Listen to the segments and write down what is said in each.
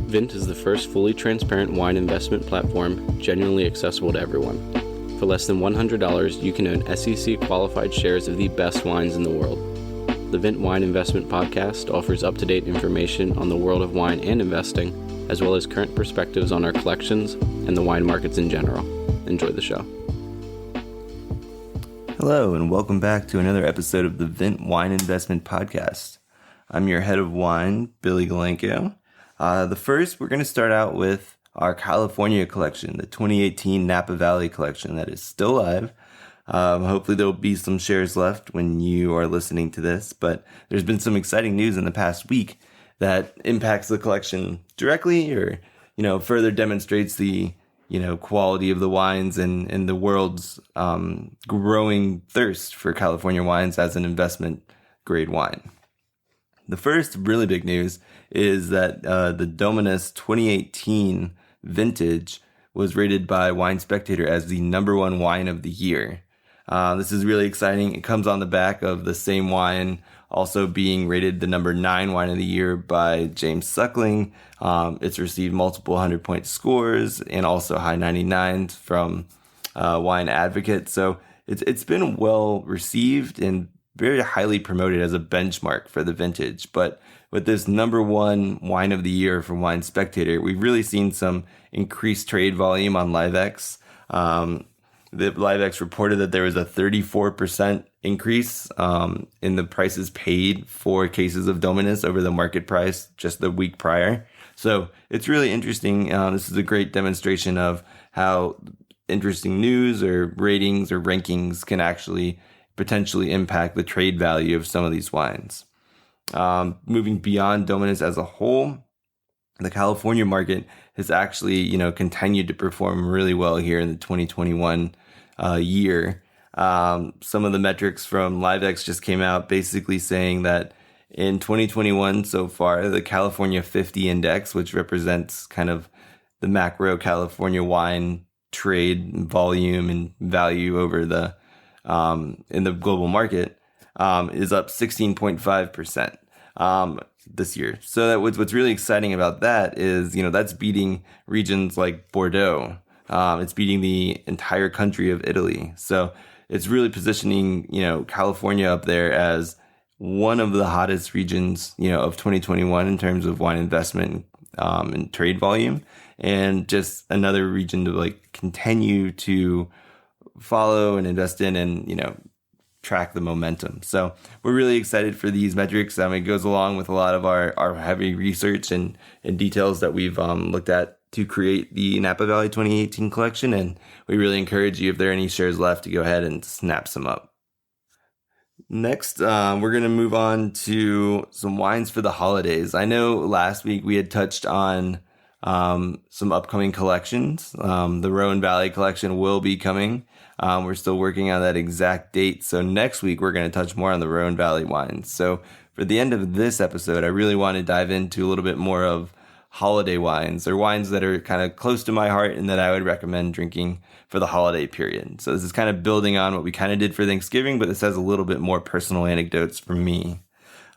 Vint is the first fully transparent wine investment platform, genuinely accessible to everyone. For less than $100, you can own SEC-qualified shares of the best wines in the world. The Vint Wine Investment Podcast offers up-to-date information on the world of wine and investing, as well as current perspectives on our collections and the wine markets in general. Enjoy the show. Hello, and welcome back to another episode of the Vint Wine Investment Podcast. I'm your head of wine, Billy Galenko. We're going to start out with our California collection, the 2018 Napa Valley collection that is still live. Hopefully there'll be some shares left when you are listening to this, but there's been some exciting news in the past week that impacts the collection directly or, further demonstrates the, quality of the wines and the world's growing thirst for California wines as an investment grade wine. The first really big news is that the Dominus 2018 vintage was rated by Wine Spectator as the number one wine of the year. This is really exciting. It comes on the back of the same wine also being rated the number 9 wine of the year by James Suckling. It's received multiple 100-point scores and also high 99s from Wine Advocate. So it's been well received and very highly promoted as a benchmark for the vintage. But with this number one wine of the year from Wine Spectator, we've really seen some increased trade volume on LiveX. The LiveX reported that there was a 34% increase in the prices paid for cases of Dominus over the market price just the week prior. So it's really interesting. This is a great demonstration of how interesting news or ratings or rankings can actually potentially impact the trade value of some of these wines. Moving beyond Dominus as a whole, the California market has actually, continued to perform really well here in the 2021 year. Some of the metrics from LiveX just came out basically saying that in 2021 so far, the California 50 index, which represents kind of the macro California wine trade volume and value over the in the global market, is up 16.5% this year. So that what's really exciting about that is, that's beating regions like Bordeaux. It's beating the entire country of Italy. So it's really positioning, California up there as one of the hottest regions, of 2021 in terms of wine investment and trade volume, and just another region to continue to follow and invest in and, track the momentum. So we're really excited for these metrics. It goes along with a lot of our heavy research and details that we've looked at to create the Napa Valley 2018 collection. And we really encourage you, if there are any shares left, to go ahead and snap some up. Next, we're going to move on to some wines for the holidays. I know last week we had touched on some upcoming collections. The Rhone Valley collection will be coming. We're still working on that exact date. So next week, we're going to touch more on the Rhone Valley wines. So for the end of this episode, I really want to dive into a little bit more of holiday wines, or wines that are kind of close to my heart and that I would recommend drinking for the holiday period. So this is kind of building on what we kind of did for Thanksgiving, but this has a little bit more personal anecdotes from me.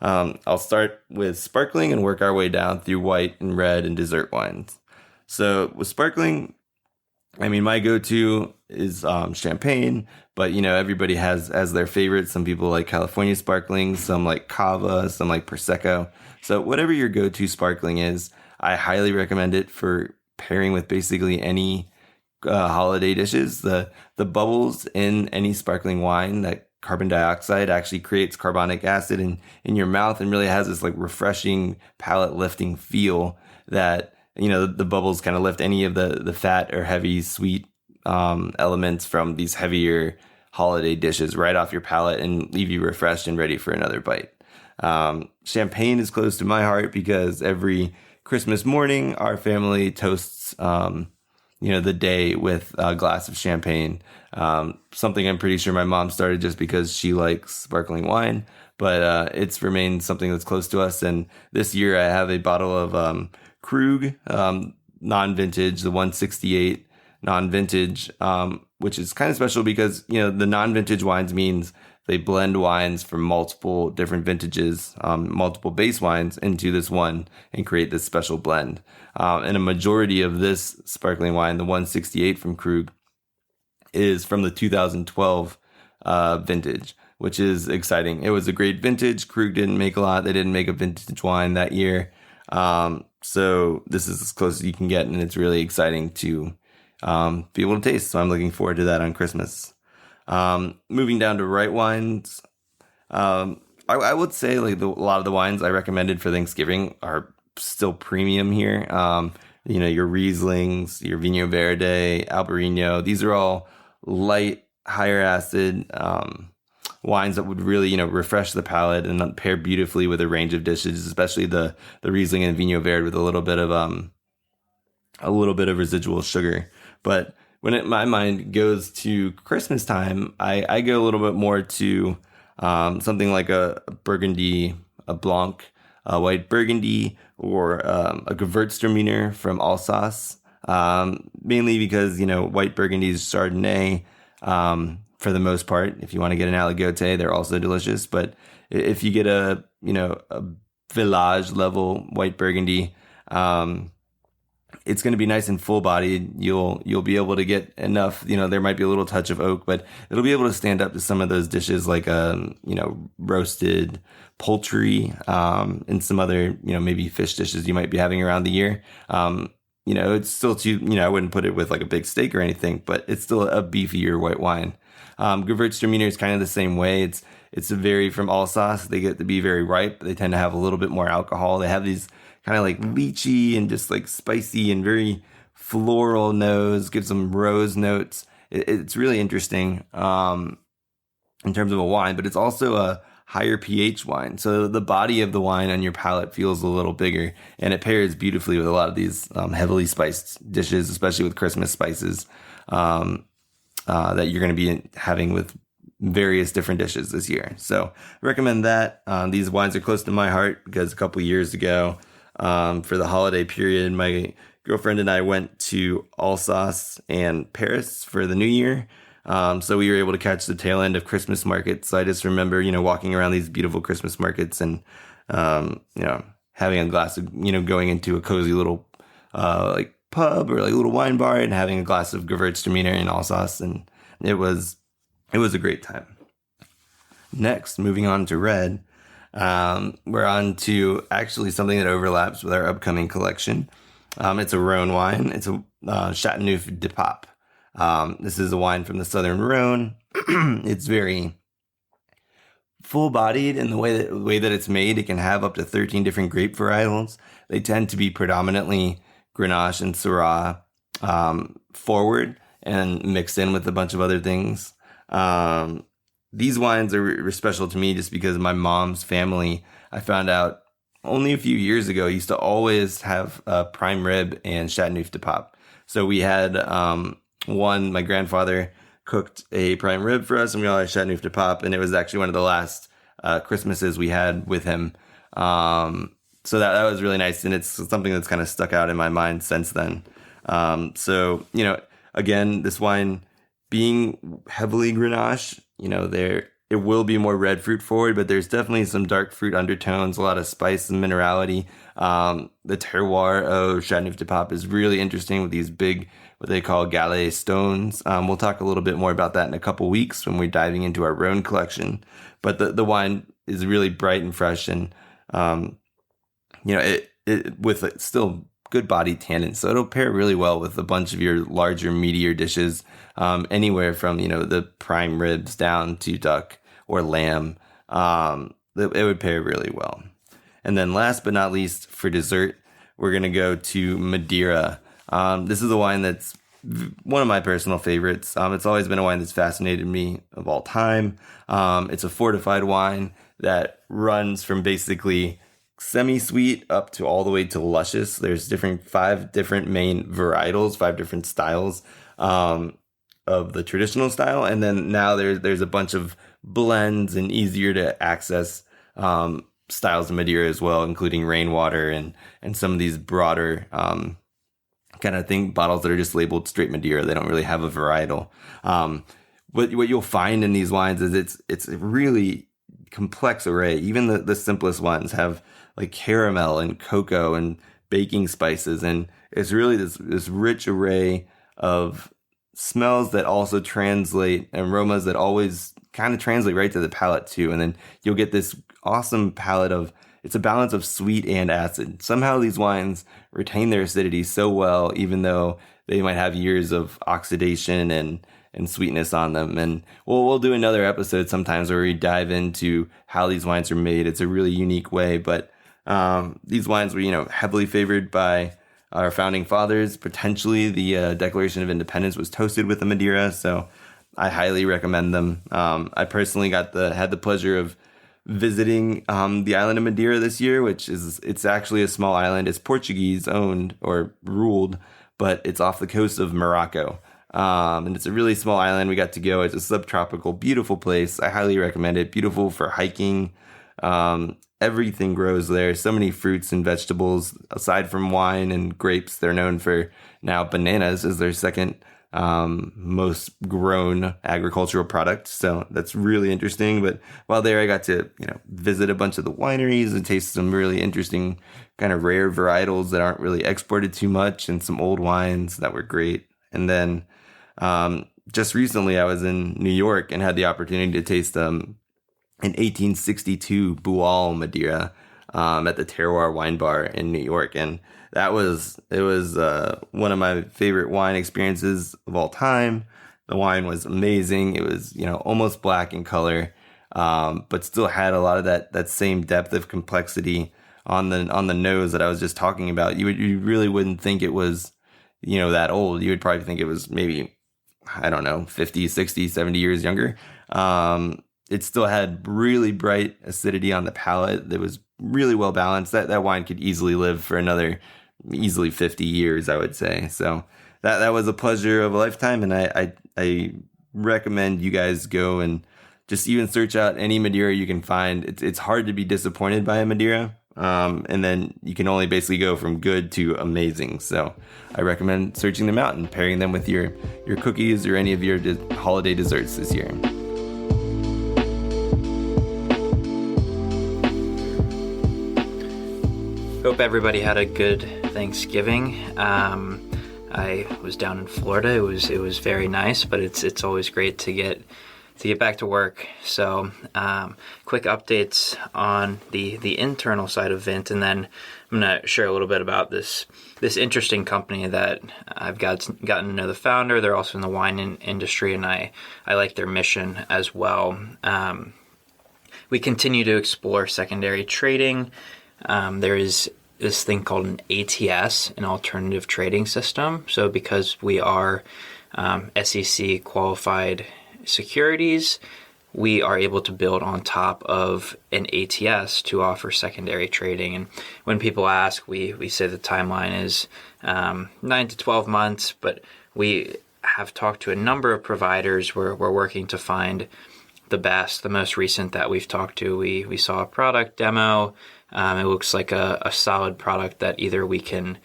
I'll start with sparkling and work our way down through white and red and dessert wines. So with sparkling, my go-to is champagne, but everybody has their favorite. Some people like California sparkling, some like Cava, some like Prosecco. So whatever your go-to sparkling is, I highly recommend it for pairing with basically any holiday dishes. The bubbles in any sparkling wine, that carbon dioxide actually creates carbonic acid in your mouth and really has this refreshing palate lifting feel that the bubbles kind of lift any of the fat or heavy sweet elements from these heavier holiday dishes right off your palate and leave you refreshed and ready for another bite. Champagne is close to my heart because every Christmas morning our family toasts the day with a glass of champagne. Something I'm pretty sure my mom started just because she likes sparkling wine, but it's remained something that's close to us. And this year I have a bottle of Krug non-vintage, the 168 non-vintage, which is kind of special because, the non-vintage wines means they blend wines from multiple different vintages, multiple base wines into this one and create this special blend. And a majority of this sparkling wine, the 168 from Krug, is from the 2012 vintage, which is exciting. It was a great vintage. Krug didn't make a lot. They didn't make a vintage wine that year. So this is as close as you can get, and it's really exciting to be able to taste. So I'm looking forward to that on Christmas. Moving down to white wines, I would say like a lot of the wines I recommended for Thanksgiving are still premium here. Your Rieslings, your Vinho Verde, Albarino, these are all light, higher acid wines that would really, refresh the palate and pair beautifully with a range of dishes, especially the Riesling and Vinho Verde with a little bit of residual sugar. But when my mind goes to Christmas time, I go a little bit more to something like a Burgundy, a Blanc, a white Burgundy, or a Gewürztraminer from Alsace. Mainly because, white Burgundy is Chardonnay for the most part. If you want to get an Aligote, they're also delicious. But if you get a Village level white Burgundy, it's going to be nice and full bodied. You'll be able to get enough, there might be a little touch of oak, but it'll be able to stand up to some of those dishes like, roasted poultry, and some other, maybe fish dishes you might be having around the year. It's still too, I wouldn't put it with like a big steak or anything, but it's still a beefier white wine. Gewürztraminer is kind of the same way. It's a very, from Alsace, they get to be very ripe. They tend to have a little bit more alcohol. They have these kind of like lychee and just like spicy and very floral nose, gives them rose notes. It's really interesting in terms of a wine, but it's also a higher pH wine. So the body of the wine on your palate feels a little bigger, and it pairs beautifully with a lot of these heavily spiced dishes, especially with Christmas spices that you're going to be having with various different dishes this year. So I recommend that. These wines are close to my heart because a couple years ago, for the holiday period, my girlfriend and I went to Alsace and Paris for the New Year. So we were able to catch the tail end of Christmas markets. So I just remember, walking around these beautiful Christmas markets and, having a glass of, going into a cozy little, like pub or like a little wine bar and having a glass of Gewürztraminer in Alsace. And it was a great time. Next, moving on to red, we're on to actually something that overlaps with our upcoming collection. It's a Rhone wine. It's a Chateauneuf de Pape. This is a wine from the southern Rhone. It's very full-bodied in the way that it's made. It can have up to 13 different grape varietals. They tend to be predominantly Grenache and Syrah forward and mixed in with a bunch of other things. These wines are special to me just because my mom's family, I found out only a few years ago, used to always have prime rib and Chateauneuf de Pape. So we had my grandfather cooked a prime rib for us, and we all had Chateauneuf de Pape, and it was actually one of the last Christmases we had with him. So that was really nice, and it's something that's kind of stuck out in my mind since then. So, again, this wine being heavily Grenache, it will be more red fruit forward, but there's definitely some dark fruit undertones, a lot of spice and minerality. The terroir of Chateauneuf de Pape is really interesting with these big, what they call galets stones. We'll talk a little bit more about that in a couple weeks when we're diving into our Rhone collection. But the wine is really bright and fresh, and it with still good body tannin, so it'll pair really well with a bunch of your larger, meatier dishes, anywhere from the prime ribs down to duck or lamb. It would pair really well. And then last but not least, for dessert, we're gonna go to Madeira. This is a wine that's one of my personal favorites. It's always been a wine that's fascinated me of all time. It's a fortified wine that runs from basically semi-sweet up to all the way to luscious. There's 5 different main varietals, 5 different styles of the traditional style. And then now there's a bunch of blends and easier to access styles of Madeira as well, including rainwater and some of these broader kind of bottles that are just labeled straight Madeira. They don't really have a varietal. what you'll find in these wines is it's a really complex array. Even the simplest ones have like caramel and cocoa and baking spices, and it's really this rich array of smells that also translate, and aromas that always kind of translate right to the palate too. And then you'll get this awesome palate of, it's a balance of sweet and acid. Somehow these wines retain their acidity so well, even though they might have years of oxidation and sweetness on them. And we'll do another episode sometimes where we dive into how these wines are made. It's a really unique way, but these wines were, heavily favored by our founding fathers. Potentially the Declaration of Independence was toasted with the Madeira, so I highly recommend them. I personally had the pleasure of visiting the island of Madeira this year, it's actually a small island. It's Portuguese owned or ruled, but it's off the coast of Morocco. And it's a really small island. We got to go. It's a subtropical, beautiful place. I highly recommend it. Beautiful for hiking. Everything grows there. So many fruits and vegetables. Aside from wine and grapes, they're known for now bananas as their second most grown agricultural product. So that's really interesting. But while there, I got to, visit a bunch of the wineries and taste some really interesting kind of rare varietals that aren't really exported too much, and some old wines that were great. And then just recently I was in New York and had the opportunity to taste an 1862 Bual Madeira at the Terroir Wine Bar in New York. And it was one of my favorite wine experiences of all time. The wine was amazing. It was, almost black in color, but still had a lot of that same depth of complexity on the nose that I was just talking about. You really wouldn't think it was, that old. You would probably think it was maybe, I don't know, 50, 60, 70 years younger. It still had really bright acidity on the palate that was really well balanced. That wine could easily live for another easily 50 years, I would say. So that was a pleasure of a lifetime, and I recommend you guys go and just even search out any Madeira you can find. It's hard to be disappointed by a Madeira, and then you can only basically go from good to amazing. So I recommend searching them out and pairing them with your cookies or any of your holiday desserts this year. Hope everybody had a good Thanksgiving. I was down in Florida. It was very nice, but it's always great to get back to work. So quick updates on the internal side of Vint, and then I'm going to share a little bit about this interesting company that I've gotten to know the founder. They're also in the wine industry, and I like their mission as well. We continue to explore secondary trading. There is this thing called an ATS, an alternative trading system. So because we are SEC qualified securities, we are able to build on top of an ATS to offer secondary trading. And when people ask, we say the timeline is 9 to 12 months, but we have talked to a number of providers. We're working to find the best. The most recent that we've talked to, we saw a product demo. It looks like a solid product that either we can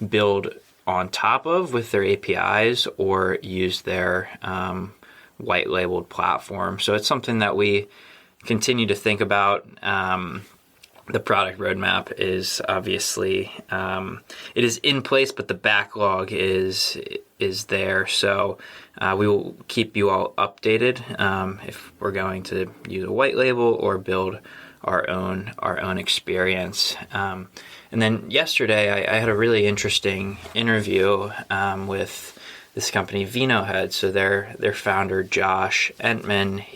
build on top of with their APIs or use their white labeled platform. So it's something that we continue to think about. The product roadmap is obviously it is in place, but the backlog is there. So we will keep you all updated if we're going to use a white label or build our own experience. And then yesterday I had a really interesting interview with this company Vino Head. So their founder Josh Entman,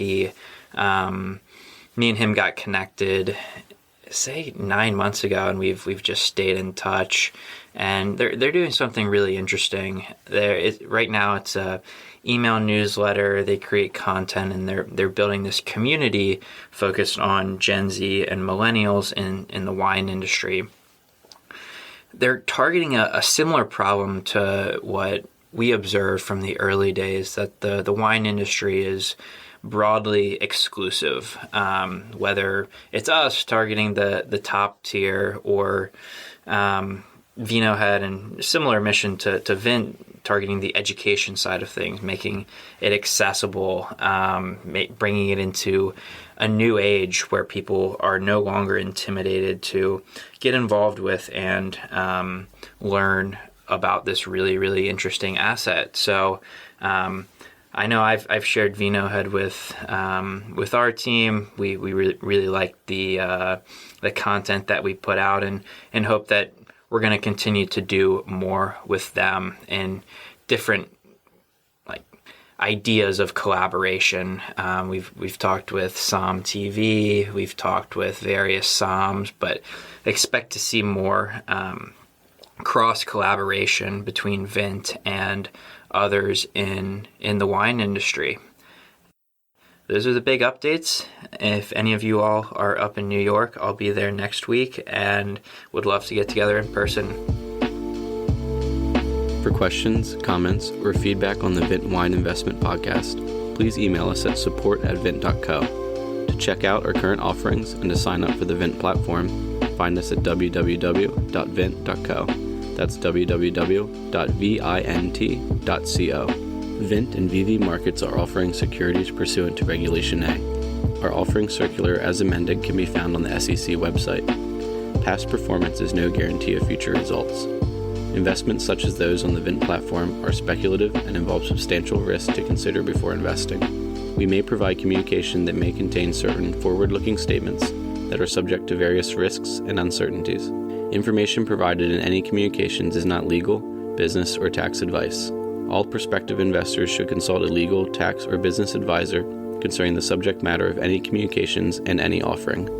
me and him got connected say 9 months ago, and we've just stayed in touch. And they're doing something really interesting. Right now it's a email newsletter. They create content, and they're building this community focused on Gen Z and millennials in the wine industry. They're targeting a similar problem to what we observed from the early days, that the wine industry is broadly exclusive, whether it's us targeting the top tier or Vino had a similar mission to Vint, targeting the education side of things, making it accessible, bringing it into a new age where people are no longer intimidated to get involved with and learn about this really, really interesting asset. So I know I've shared Vino Head with our team. We really like the content that we put out, and hope that we're going to continue to do more with them and different ideas of collaboration. We've talked with Som TV, we've talked with various Soms, but expect to see more cross collaboration between Vint and others in the wine industry. Those are the big updates. If any of you all are up in New York, I'll be there next week and would love to get together in person. For questions, comments, or feedback on the Vint Wine Investment Podcast, please email us at support@vint.co. To check out our current offerings and to sign up for the Vint platform, find us at www.vint.co. That's www.vint.co. Vint and VV Markets are offering securities pursuant to Regulation A. Our offering circular, as amended, can be found on the SEC website. Past performance is no guarantee of future results. Investments such as those on the Vint platform are speculative and involve substantial risk to consider before investing. We may provide communication that may contain certain forward-looking statements that are subject to various risks and uncertainties. Information provided in any communications is not legal, business, or tax advice. All prospective investors should consult a legal, tax, or business advisor concerning the subject matter of any communications and any offering.